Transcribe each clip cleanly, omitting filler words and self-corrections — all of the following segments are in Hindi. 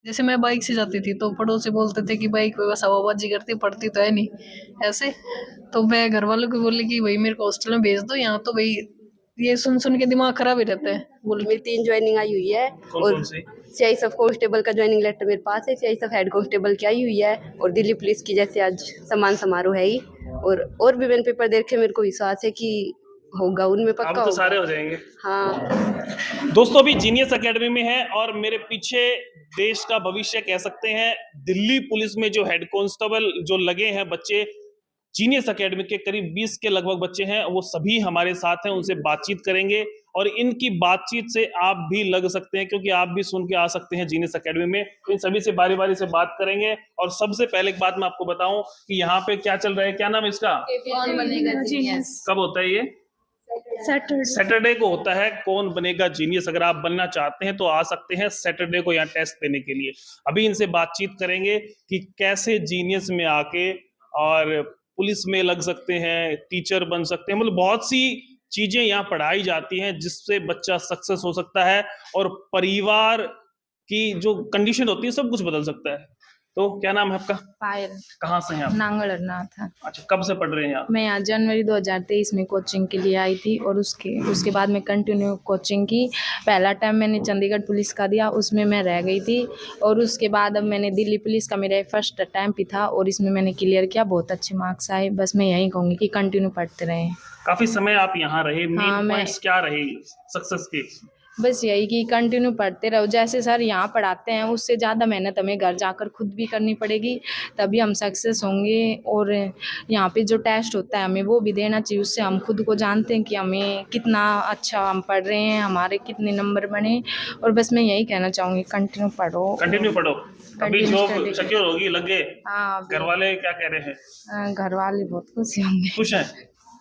जैसे मैं बाइक से जाती थी तो पड़ोसी बोलते थे कि बाइक पे बस हवाबाजी करती, पढ़ती तो है नहीं ऐसे। तो मैं घर वालों को बोली कि भाई मेरे को हॉस्टल में भेज दो, यहाँ तो भाई ये सुन सुन के दिमाग खराब ही रहता है। बोल मेरी 3 ज्वाइनिंग आई हुई है और सीआई सब कांस्टेबल का ज्वाइनिंग लेटर मेरे पास है, सीआई सब हेड कांस्टेबल की आई हुई है और दिल्ली पुलिस की जैसे आज सम्मान समारोह है ही। और भी मैंने पेपर देखे, मेरे को विश्वास है कि होगा, उनमें पक्का अब तो सारे हो जाएंगे। हाँ दोस्तों अभी जीनियस एकेडमी में है और मेरे पीछे देश का भविष्य कह सकते हैं दिल्ली पुलिस में जो हेड कांस्टेबल जो लगे हैं बच्चे, जीनियस एकेडमी के करीब 20 के लगभग बच्चे हैं, वो सभी हमारे साथ हैं, उनसे बातचीत करेंगे और इनकी बातचीत से आप भी लग सकते हैं क्योंकि आप भी सुन के आ सकते हैं जीनियस एकेडमी में। इन सभी से बारी बारी से बात करेंगे और सबसे पहले एक बात मैं आपको बताऊं कि यहाँ पे क्या चल रहा है, क्या नाम है इसका, कौन बनेगा जीनियस, कब होता है ये? सैटरडे को होता है कौन बनेगा जीनियस। अगर आप बनना चाहते हैं तो आ सकते हैं सैटरडे को यहाँ टेस्ट देने के लिए। अभी इनसे बातचीत करेंगे कि कैसे जीनियस में आके और पुलिस में लग सकते हैं, टीचर बन सकते हैं, मतलब बहुत सी चीजें यहाँ पढ़ाई जाती हैं जिससे बच्चा सक्सेस हो सकता है और परिवार की जो कंडीशन होती है सब कुछ बदल सकता है। तो क्या नाम है आपका? पायल। कहाँ से हैं आप? नांगलरनाथ। अच्छा, कब से पढ़ रहे हैं आप? मैं यहाँ जनवरी 2023 में कोचिंग के लिए आई थी और उसके बाद मैं कंटिन्यू कोचिंग की। पहला टाइम मैंने चंडीगढ़ पुलिस का दिया, उसमें मैं रह गई थी और उसके बाद अब मैंने दिल्ली पुलिस का, मेरा फर्स्ट टाइम भी था और इसमें मैंने क्लियर किया, बहुत अच्छे मार्क्स आए। बस मैं यही कहूँगी कि कंटिन्यू पढ़ते रहें। काफी समय आप यहाँ रहे, मेन पॉइंट्स क्या रहे सक्सेस के? बस यही कि कंटिन्यू पढ़ते रहो, जैसे सर यहाँ पढ़ाते हैं उससे ज़्यादा मेहनत हमें घर जाकर खुद भी करनी पड़ेगी, तभी हम सक्सेस होंगे। और यहाँ पे जो टेस्ट होता है हमें वो भी देना चाहिए, उससे हम खुद को जानते हैं कि हमें कितना अच्छा हम पढ़ रहे हैं, हमारे कितने नंबर बने। और बस मैं यही कहना चाहूँगी कंटिन्यू पढ़ो, कंटिन्यू पढ़ो, अभी जॉब सिक्योर होगी, लगे। हाँ, घर वाले क्या कह रहे हैं? घर वाले बहुत खुश होंगे। खुश हैं?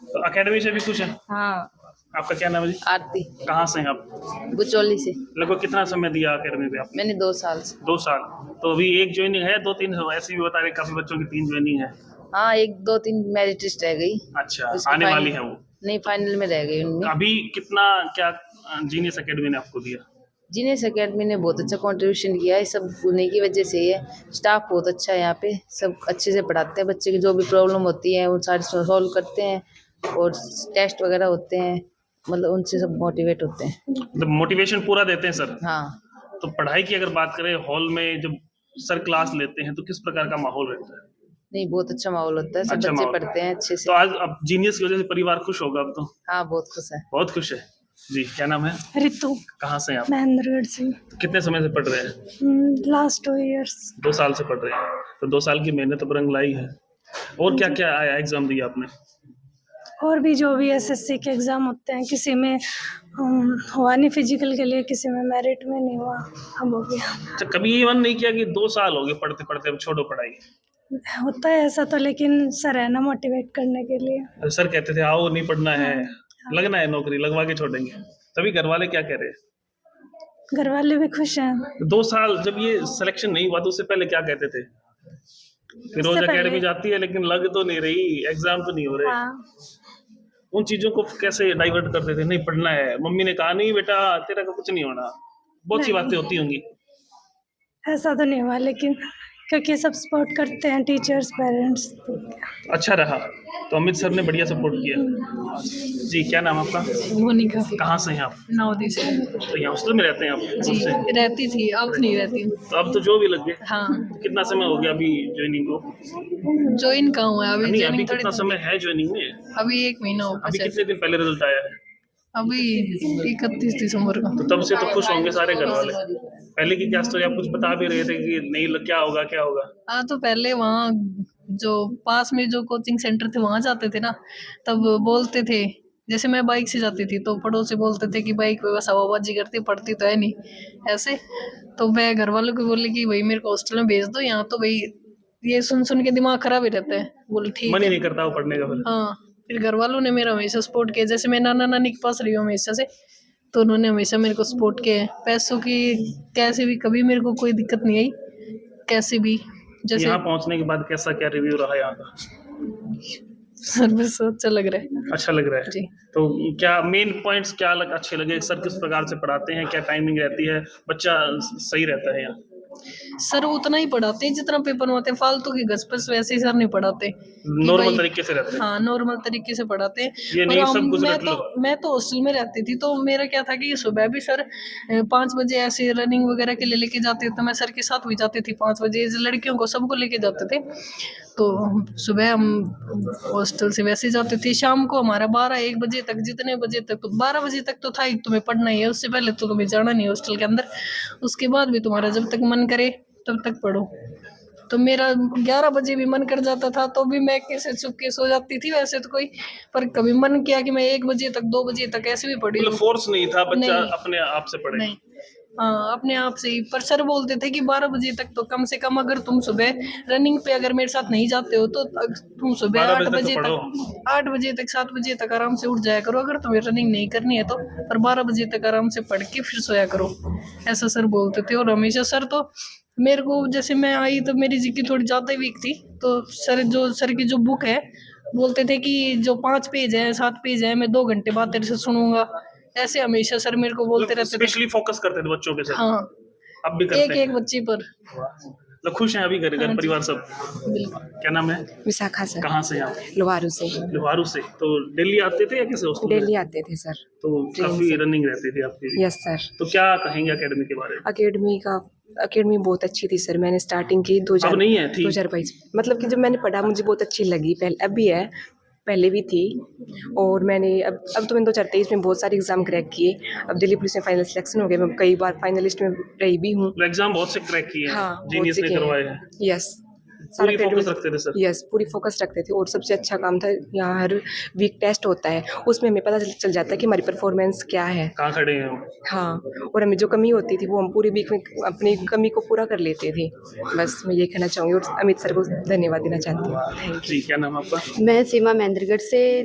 तो अकेडमी से भी खुश हैं? हाँ। आपका क्या नाम है जी? आरती। कहाँ से हैं आप? बुचौली से। लगभग कितना समय दिया अकेडमी पे आपने? मैंने 2 साल से। 2 साल। तो अभी एक ज्वाइनिंग है, 2-3 ऐसे भी बता रहे काफी बच्चों की 3 ज्वाइनिंग है। हाँ, 1-2-3 मेरिट लिस्ट रह गई। अच्छा, आने वाली है वो? नहीं, फाइनल में रह गई उनमें। अभी कितना क्या जीनियस एकेडमी ने आपको दिया? जीनियस एकेडमी ने बहुत अच्छा कंट्रीब्यूशन किया है, सब होने की वजह से है। स्टाफ बहुत अच्छा है यहाँ पे, सब अच्छे से पढ़ाते हैं, बच्चे की जो भी प्रॉब्लम होती है वो सारी सॉल्व करते हैं और टेस्ट वगैरह होते हैं, मतलब उनसे सब मोटिवेट होते हैं, मतलब मोटिवेशन पूरा देते हैं सर। हाँ। तो पढ़ाई की अगर बात करें, हॉल में जब सर क्लास लेते हैं तो किस प्रकार का माहौल रहता है? नहीं, बहुत अच्छा माहौल होता है, सब अच्छा बच्चे पढ़ते हैं अच्छे तो से। आज अब जीनियस की वजह से परिवार खुश होगा अब तो? हाँ, बहुत खुश है। बहुत खुश है जी। क्या नाम है? रितु। कहाँ से हैं आप? महेंद्रगढ़ से। तो कितने समय से पढ़ रहे हैं? Last 2 years. 2 साल से पढ़ रहे हैं, तो 2 साल की मेहनत तो रंग लाई है। और क्या क्या आया एग्जाम दिया आपने? और भी जो भी एसएससी के एग्ज़ाम होते हैं, किसी में हुआ नहीं फिजिकल के लिए, किसी में मेरिट में नहीं हुआ, अब हो गया। अच्छा, कभी ये मन नहीं किया कि 2 साल हो गए पढ़ते पढ़ते अब छोड़ो पढ़ाई? होता है ऐसा तो, लेकिन सर है ना मोटिवेट करने के लिए। सर कहते थे आओ नहीं पढ़ना है, लगना है नौकरी, लगवा के छोड़ेंगे। तभी घर वाले क्या कह रहे हैं? घर वाले भी खुश हैं। 2 साल जब ये सिलेक्शन नहीं हुआ तो उससे पहले क्या कहते थे? फिरोज एकेडमी जाती है लेकिन लग तो नहीं रही, एग्जाम तो नहीं हो रहे। हाँ। उन चीजों को कैसे डाइवर्ट करते थे? नहीं पढ़ना है, मम्मी ने कहा नहीं बेटा तेरा का कुछ नहीं होना, बहुत सी बातें होती होंगी। ऐसा तो नहीं हुआ, लेकिन क्योंकि सब सपोर्ट करते हैं, टीचर्स, पेरेंट्स। अच्छा रहा, तो अमित सर ने बढ़िया सपोर्ट किया जी। क्या नाम आपका? मोनिका। कहाँ से हैं आप? नवोदय से। तो यहाँ हॉस्टल में रहते हैं आप? जी, रहती थी, अब नहीं रहती हूँ। तो अब तो जो भी लग गए। हाँ। तो कितना समय हो गया अभी ज्वाइनिंग को? ज्वाइन कहाँ हुआ है अभी? नहीं, अभी ज्वाइनिंग कितना समय है ज्वाइनिंग में? अभी 1 महीना हो अभी कितने दिन पहले रिजल्ट आया है? अभी 31 दिसंबर का। तो तब से तो खुश होंगे सारे घर वाले। पहले की क्या स्टोरी, आप कुछ बता भी रहे थे कि नहीं क्या होगा क्या होगा? हाँ, तो पहले वहाँ जो पास में जो कोचिंग सेंटर थे वहाँ जाते थे ना, तब बोलते थे, जैसे मैं बाइक से जाती थी तो पड़ोसी बोलते थे कि बाइक पे बस हवाबाजी करती, पढ़ती तो है नहीं ऐसे। तो मैं घर वालों को बोली कि भाई मेरे को हॉस्टल में भेज दो, यहाँ तो भाई ये सुन सुन के दिमाग खराब ही रहता है। बोले ठीक, मन ही नहीं करता वो पढ़ने का फिर। हाँ, फिर घर वालों ने मेरा हमेशा सपोर्ट किया, जैसे मैं नाना नानी के पास रही हूँ हमेशा से, तो उन्होंने हमेशा मेरे को सपोर्ट किया है। पैसों की कैसे भी कभी मेरे को कोई दिक्कत नहीं आई, कैसे भी। जैसे यहाँ पहुँचने के बाद कैसा क्या रिव्यू रहा यहाँ का? सर बस अच्छा लग रहा है। अच्छा लग रहा है जी। तो क्या मेन पॉइंट्स क्या अच्छे लगे? सर किस प्रकार से पढ़ाते हैं, क्या टाइमिंग रहती है, बच्चा सही रहता है यहाँ? सर उतना ही पढ़ाते हैं जितना पेपर में होते हैं, फालतू की घसपस वैसे ही सर नहीं पढ़ाते कि नॉर्मल भाई- तरीके से रहते हैं। हाँ नॉर्मल तरीके से पढ़ाते हैं। ये नहीं और सब कुछ मैं रट लो। मैं तो हॉस्टल में रहती थी, तो मेरा क्या था कि सुबह भी सर 5 बजे ऐसे रनिंग वगैरह के लिए लेके जाते, तो मैं सर के साथ भी जाती थी 5 बजे, लड़कियों को सबको लेके जाते थे। तो सुबह हम हॉस्टल से वैसे जाते थे, शाम को हमारा 12-1 बजे तक, जितने बजे तक, तो 12 बजे तक तो था ही, तुम्हें पढ़ना ही है, उससे पहले तो तुम्हें जाना नहीं हॉस्टल के अंदर। उसके बाद भी तुम्हारा जब तक मन करे तब तक पढ़ो। तो मेरा 11 बजे भी मन कर जाता था तो भी मैं कैसे चुपके सो जाती थी वैसे तो कोई, पर कभी मन किया कि मैं 1 बजे तक 2 बजे तक ऐसे भी पढ़ी मतलब हूँ। फोर्स नहीं था, बच्चा नहीं। अपने आप से पढ़े। नहीं, हाँ अपने आप से ही। पर सर बोलते थे कि 12 बजे तक तो कम से कम, अगर तुम सुबह रनिंग पे अगर मेरे साथ नहीं जाते हो तो तुम सुबह 12 8 बजे बजे तक तो तक 8 बजे तक 7 बजे तक आराम से उठ जाया करो, अगर तुम्हें रनिंग नहीं करनी है तो। पर 12 बजे तक आराम से पढ़ के फिर सोया करो, ऐसा सर बोलते थे। और हमेशा सर तो मेरे को, जैसे मैं आई तो मेरी जीके थोड़ी ज़्यादा वीक थी, तो सर की जो बुक है, बोलते थे कि जो 5 पेज है 7 पेज है, मैं 2 घंटे बाद तेरे से सुनूंगा, ऐसे हमेशा सर मेरे को बोलते रहते थे। स्पेशली फोकस करते थे बच्चों के साथ। हाँ, अब भी करते एक हैं। एक बच्ची पर। तो खुश हैं अभी घर हाँ जी। परिवार सब? बिल्कुल। क्या नाम है? विशाखा सर, कहाँ से आप? लोहारू से। लोहारू से। तो दिल्ली आते थे या किसी हॉस्टल में? डेली आते थे सर। तो ट्रेन काफी से। रनिंग रहती थी आपकी। Yes sir. तो क्या कहेंगे एकेडमी के बारे में? अकेडमी बहुत अच्छी थी सर। मैंने स्टार्टिंग की अब नहीं है, थी? 2022, मतलब कि जब मैंने पढ़ा मुझे बहुत अच्छी लगी। पहले अब भी है, पहले भी थी। और मैंने अब तो मैंने 2023 में बहुत सारे एग्जाम क्रैक किए। अब दिल्ली पुलिस में फाइनल सिलेक्शन हो गया, मैं कई बार फाइनलिस्ट में रही भी हूँ। एग्जाम बहुत से क्रैक किए हैं। हाँ, बहुत जीनियस से ने किए करवाए हैं। हैं। यस, पूरी फोकस रखते थे सर? यस, पूरी फोकस रखते थे। और सबसे अच्छा काम था, यहाँ हर वीक टेस्ट होता है, उसमें हमें पता चल जाता है कि हमारी परफॉर्मेंस क्या है। कहाँ खड़े हैं हम? हाँ, और हमें जो कमी होती थी वो हम पूरे वीक में अपनी कमी को पूरा कर लेते थे। बस मैं ये कहना चाहूँगी और अमित सर को धन्यवाद देना चाहती हूँ। Thank you. जी, क्या नाम है आपका? मैं सीमा महेंद्रगढ़ से,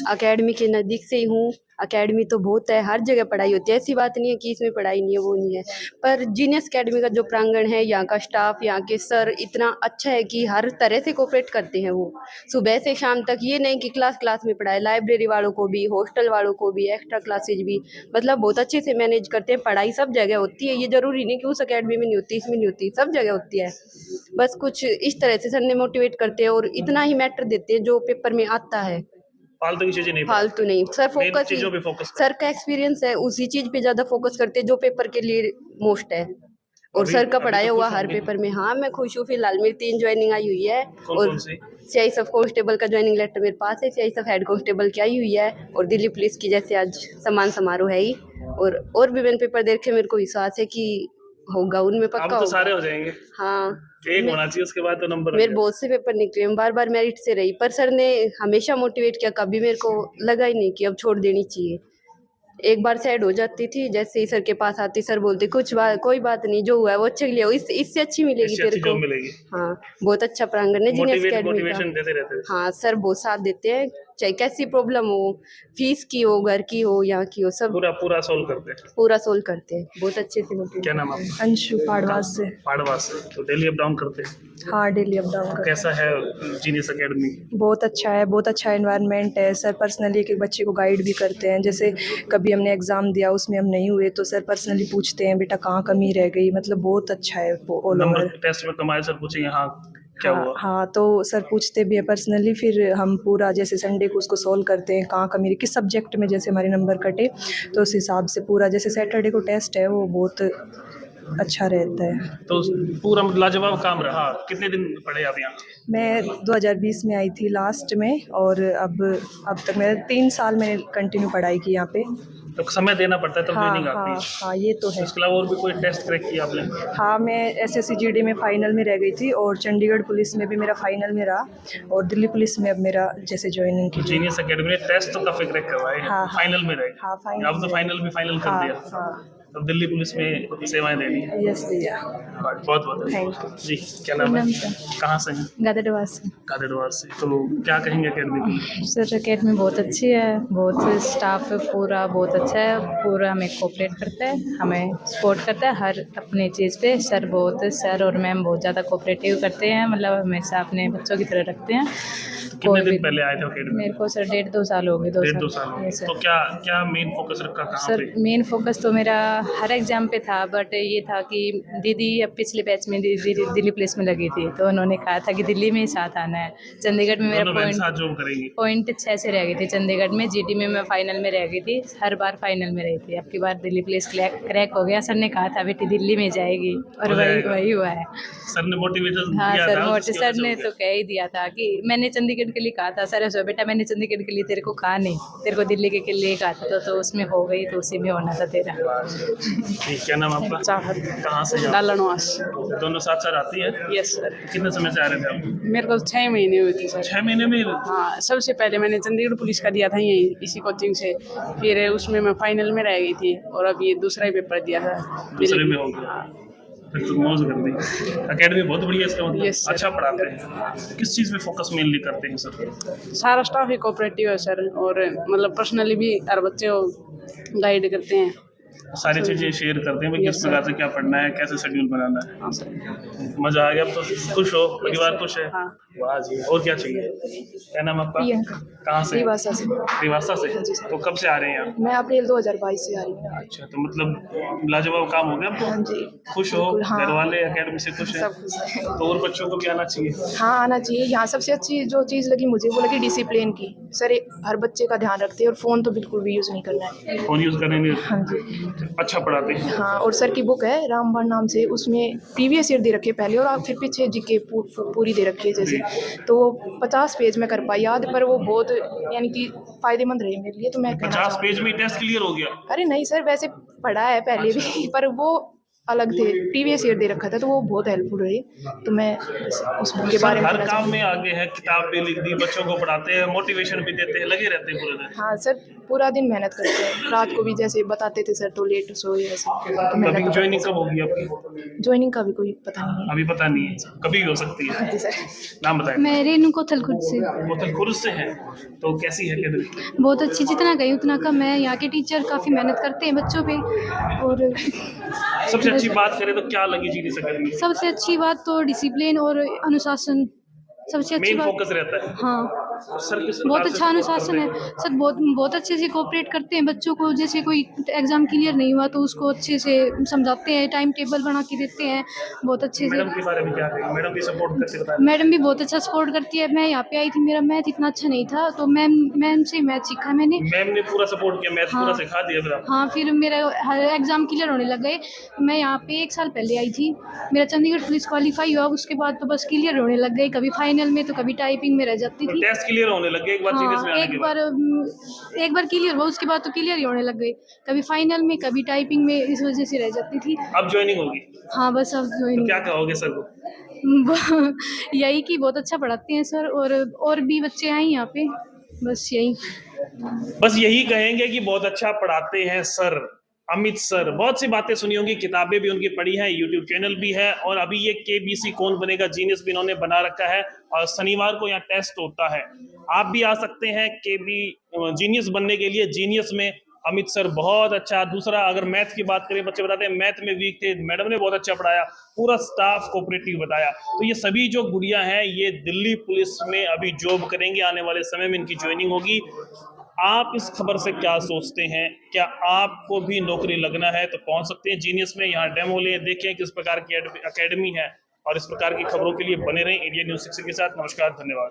अकेडमी के नज़दीक से ही हूँ। अकेडमी तो बहुत है, हर जगह पढ़ाई होती है, ऐसी बात नहीं है कि इसमें पढ़ाई नहीं है, वो नहीं है। पर जीनियस अकेडमी का जो प्रांगण है, यहाँ का स्टाफ, यहाँ के सर इतना अच्छा है कि हर तरह से कोऑपरेट करते हैं वो, सुबह से शाम तक। ये नहीं कि क्लास में पढ़ाए, लाइब्रेरी वालों को भी, हॉस्टल वालों को भी, एक्स्ट्रा क्लासेज भी, मतलब बहुत अच्छे से मैनेज करते हैं। पढ़ाई सब जगह होती है, ये ज़रूरी नहीं कि उस अकेडमी में नहीं होती, इसमें नहीं होती, सब जगह होती है। बस कुछ इस तरह से सर ने मोटिवेट करते हैं और इतना ही मैटर देते हैं जो पेपर में आता है, फालतू की चीजें नहीं फालतू नहीं। सर मेन फोकस, चीजों पे फोकस सर का एक्सपीरियंस है, उसी चीज पे ज्यादा फोकस करते हैं जो पेपर के लिए मोस्ट है। और अभी- सर का अभी पढ़ाया तो हुआ खुश हर होंगे। पेपर में। हाँ मैं खुश हूँ, फिलहाल मेरी 3 ज्वाइनिंग आई हुई है। कौन और सी? सीआई सब कांस्टेबल का ज्वाइनिंग लेटर मेरे पास है, सीआई सब हेड कांस्टेबल की आई हुई है, और दिल्ली पुलिस की जैसे आज सम्मान समारोह है ही। और भी मैंने पेपर देखे, मेरे को विश्वास है कि होगा, उनमें अब पक्का तो सारे होगा। हो जाएंगे। हाँ, एक होना चाहिए, उसके बाद तो नंबर आ मेरे जाए। बहुत से पेपर निकले, मैं बार मेरिट से रही, पर सर ने हमेशा मोटिवेट किया, कभी मेरे को लगा ही नहीं कि अब छोड़ देनी चाहिए। एक बार साइड हो जाती थी, जैसे ही सर के पास आती, सर बोलते कोई बात नहीं, जो हुआ है वो अच्छे के लिए हो, इससे अच्छी मिलेगी इससे तेरे अच्छी को। जॉब मिलेगी। हाँ, बहुत अच्छा प्रांगण है जीनियस अकेडमी मोटिवेशन का। देते रहते थे। हाँ, सर बहुत साथ देते हैं, चाहे कैसी प्रॉब्लम हो, फीस की हो, घर की हो, यहाँ की हो, सब पूरा पूरा सोल्व करते हैं। पूरा सोल्व करते हैं, बहुत अच्छे से मोटिवेट। क्या नाम है आपका? अंशु पाड़वास से। पाड़वा से। तो डेली अप डाउन करते हैं। हाँ, डेली अप डाउन कर। कैसा है जीनियस एकेडमी? बहुत अच्छा है, बहुत अच्छा एनवायरनमेंट है। सर पर्सनली एक एक बच्चे को गाइड भी करते हैं। जैसे कभी हमने एग्ज़ाम दिया, उसमें हम नहीं हुए तो सर पर्सनली पूछते हैं बेटा कहाँ कमी रह गई। मतलब बहुत अच्छा है ऑल नंबर ओवर। टेस्ट में कमाए, सर पूछेंगे हाँ क्या हुआ? हाँ, तो सर पूछते भी है पर्सनली, फिर हम पूरा जैसे संडे को उसको सॉल्व करते हैं, कहाँ कमी किस सब्जेक्ट में जैसे हमारे नंबर कटे तो उस हिसाब से पूरा। जैसे सैटरडे को टेस्ट है, वो बहुत अच्छा रहता है। तो पूरा लाजवाब काम रहा। कितने दिन पढ़े आप यहाँ? मैं 2020 में आई थी लास्ट में, और अब तक मैं 3 साल मैंने कंटिन्यू पढ़ाई की यहाँ पे। तो समय देना पड़ता है तब हाँ ट्रेनिंग आती हाँ है। हाँ, ये तो है। उसके अलावा और भी कोई टेस्ट क्रैक किया आपने? हाँ, मैं SSCGD में फ़ाइनल में रह गई थी, और चंडीगढ़ पुलिस में भी मेरा फ़ाइनल में रहा, और दिल्ली पुलिस में अब मेरा जैसे ज्वाइनिंग की। जीनियस एकेडमी ने टेस्ट तो काफी क्रैक करवाए हैं। हाँ, फाइनल में रहे। हाँ, फाइनल अब तो में। फाइनल भी फाइनल कर हाँ दिया। हाँ, अब दिल्ली पुलिस में सेवाएं देनी है। यस भैया। बहुत बहुत थैंक यू। जी, क्या नाम है? कहाँ से हैं? गदरवास से। कादेरवाड़ से। तो क्या कहेंगे एकेडमी की? सर अकेडमी बहुत अच्छी है, बहुत स्टाफ पूरा बहुत अच्छा है, पूरा हमें कोऑपरेट करता है, हमें सपोर्ट करता है हर अपनी चीज़ पे। सर और मैम बहुत ज़्यादा कोऑपरेटिव करते हैं, मतलब हमेशा अपने बच्चों की तरह रखते हैं। कितने दिन पहले आए थे एकेडमी? मेरे को सर 1.5-2 साल हो गए। 1.5-2 साल हो गए। सर तो क्या क्या मेन फोकस रखा कहाँ सर पे? मेन फोकस तो मेरा हर एग्ज़ाम पे था, बट ये था कि दीदी अब पिछले बैच में दिल्ली पुलिस में लगी थी, तो उन्होंने कहा था कि दिल्ली में ही साथ आना है। चंडीगढ़ में मेरा दोनों बहन साथ जॉब करेंगी। पॉइंट 6 से रह गई थी चंडीगढ़ में, जीटी में मैं फाइनल में रह गई थी, हर बार फाइनल में रही थी। अब की बार दिल्ली पुलिस क्रैक हो गया। सर ने कहा था बेटी दिल्ली में जाएगी, और वही हुआ है। सर ने मोटिवेशन हाँ दिया सर, था, उसकी सर वजह से ने हो तो कह ही दिया था कि मैंने चंडीगढ़ के लिए कहा था, सर ऐसा बेटा मैंने चंडीगढ़ के लिए तेरे को कहा नहीं, तेरे को दिल्ली के लिए कहा था, तो उसमें हो गई, तो उसी में होना था तेरा। गया। क्या नाम आपका? चाहत कहाँ से जाओ? डालनवास। दोनों साथ साथ आती है? यस सर, कितने समय से आ रहे थे आप? मेरे को 6 महीने हुए थे सर। 6 महीने में? हाँ, सबसे पहले मैंने चंडीगढ़ पुलिस का दिया था यही इसी कोचिंग से, फिर उसमें मैं फाइनल में रह गई थी, और अब ये दूसरा ही पेपर दिया था। दूसरे में हो गया, फिर तो मौज कर दी। एकेडमी बहुत बढ़िया इसका मतलब। Yes, sir. अच्छा पढ़ाते हैं। किस चीज़ पे फोकस मेनली करते हैं सर? सारा स्टाफ ही कोऑपरेटिव है सर, और मतलब पर्सनली भी हर बच्चे को गाइड करते हैं। सारी चीज़ें शेयर करते हैं भाई, किस Yes, sir. प्रकार से क्या पढ़ना है, कैसे शेड्यूल बनाना है। हाँ सर। मजा आ गया, अब तो खुश हो, परिवार खुश है। हाँ। वाह जी, और क्या चाहिए? क्या नाम आपका? प्रियंका। कहाँ से? रिवासा से। रिवासा से। तो कब से आ रहे हैं यहाँ? मैं अप्रैल 2022 से आ रही हूँ। अच्छा, तो मतलब लाजवाब काम हो गया अब तो। हाँ जी। खुश हो, बिल्कुल, हाँ। घर वाले एकेडमी से खुश हैं। सब कुछ है। तो और बच्चों को भी आना चाहिए। हाँ, आना चाहिए। यहाँ सबसे अच्छी जो चीज़ लगी मुझे वो लगी डिसिप्लिन की। सर हर बच्चे का ध्यान रखते हैं, और फ़ोन तो बिल्कुल भी यूज़ नहीं करना है। फोन यूज़ करने नहीं, हाँ जी। अच्छा पढ़ाते हैं। हाँ, और सर की बुक है रामबाण नाम से, उसमें प्रीवियस ईयर दे रखे पहले, और फिर पीछे जीके पूरी दे रखी है जैसे, तो 50 पेज में कर पाई याद, पर वो बहुत यानी कि फ़ायदेमंद रहे मेरे लिए, तो मैं कहना 50 चाहूँगी। पेज में टेस्ट क्लियर हो गया? अरे नहीं सर, वैसे पढ़ा है पहले भी, पर वो अलग थे, प्रीवियस ईयर दे रखा था, तो वो बहुत हेल्पफुल रही। तो मैं उस बुक के बारे में हर कहना काम में चाहूँगी। आगे है, किताब भी लिख दी, बच्चों को पढ़ाते हैं, मोटिवेशन भी देते हैं, लगे रहते हैं पूरे दिन। हाँ सर, पूरा दिन मेहनत करते हैं, रात को भी जैसे बताते थे सर तो लेट सोए ऐसे, तो अभी मेहनत ज्वाइनिंग कब होगी आपकी? ज्वाइनिंग का भी कोई पता नहीं है। अभी पता नहीं है, कभी भी हो सकती है। जी सर। नाम बताएं। मैं रेनू कोथल खुद से। बोतल खुर्द से है, तो कैसी है एकेडमी? बहुत अच्छी, जितना गई उतना कम है। यहाँ के टीचर काफ़ी मेहनत करते हैं बच्चों पे, और सबसे अच्छी बात करें तो क्या लगी जीनियस एकेडमी? सबसे अच्छी बात तो डिसिप्लिन और अनुशासन, सबसे अच्छी मेन बात। फोकस रहता है। हाँ, सर किस बहुत प्रकार से अच्छा support अनुशासन है। करते हैं? सर बहुत अच्छे से कोऑपरेट करते हैं बच्चों को। जैसे कोई एग्ज़ाम क्लियर नहीं हुआ तो उसको अच्छे से समझाते हैं, टाइम टेबल बना के देते हैं बहुत अच्छे से। मैडम के बारे में क्या कहेंगे? मैडम भी सपोर्ट करते बताएं। मैडम भी बहुत अच्छा सपोर्ट करती है। मैं यहाँ पे आई थी, मेरा मैथ इतना अच्छा नहीं था, तो मैम से मैथ सीखा मैंने। मैम ने पूरा सपोर्ट किया, मैथ हाँ। पूरा सिखा दिया फिर आपको? हाँ, फिर मेरा हर एग्ज़ाम क्लियर होने लग गए। मैं यहाँ पे 1 साल पहले आई थी, मेरा चंडीगढ़ पुलिस क्वालिफाई हुआ, उसके बाद तो बस क्लियर होने लग गई, कभी फाइनल में तो कभी टाइपिंग में रह जाती थी। टेस्ट क्लियर होने लगे एक बार जीनियस में हाँ, आने के बाद? एक बार क्लियर हुआ, उसके बाद तो क्लियर ही होने लग गई, कभी फाइनल में कभी टाइपिंग में, इस वजह से रह जाती थी। अब ज्वाइनिंग होगी हाँ, बस अब तो ज्वाइन क्या कहोगे सर को? यही कि बहुत अच्छा पढ़ाते हैं सर, और भी बच्चे आए यहाँ पे, बस यही। बस यही कहेंगे कि बहुत अच्छा पढ़ाते हैं सर, अमित सर। बहुत सी बातें सुनी होंगी, किताबें भी उनकी पढ़ी हैं, यूट्यूब चैनल भी है, और अभी ये केबीसी कौन बनेगा जीनियस भी इन्होंने बना रखा है, और शनिवार को यहाँ टेस्ट होता है। आप भी आ सकते हैं केबी जीनियस बनने के लिए। जीनियस में अमित सर बहुत अच्छा। दूसरा, अगर मैथ की बात करें, बच्चे बताते हैं मैथ में वीक थे, मैडम ने बहुत अच्छा पढ़ाया, पूरा स्टाफ कोऑपरेटिव बताया। तो ये सभी जो गुड़िया हैं ये दिल्ली पुलिस में अभी जॉब करेंगे, आने वाले समय में इनकी ज्वाइनिंग होगी। आप इस खबर से क्या सोचते हैं? क्या आपको भी नौकरी लगना है तो पहुंच सकते हैं जीनियस में। यहाँ डेमो लें, देखें किस प्रकार की एकेडमी है, और इस प्रकार की खबरों के लिए बने रहें इंडिया न्यूज़ 60 के साथ। नमस्कार, धन्यवाद।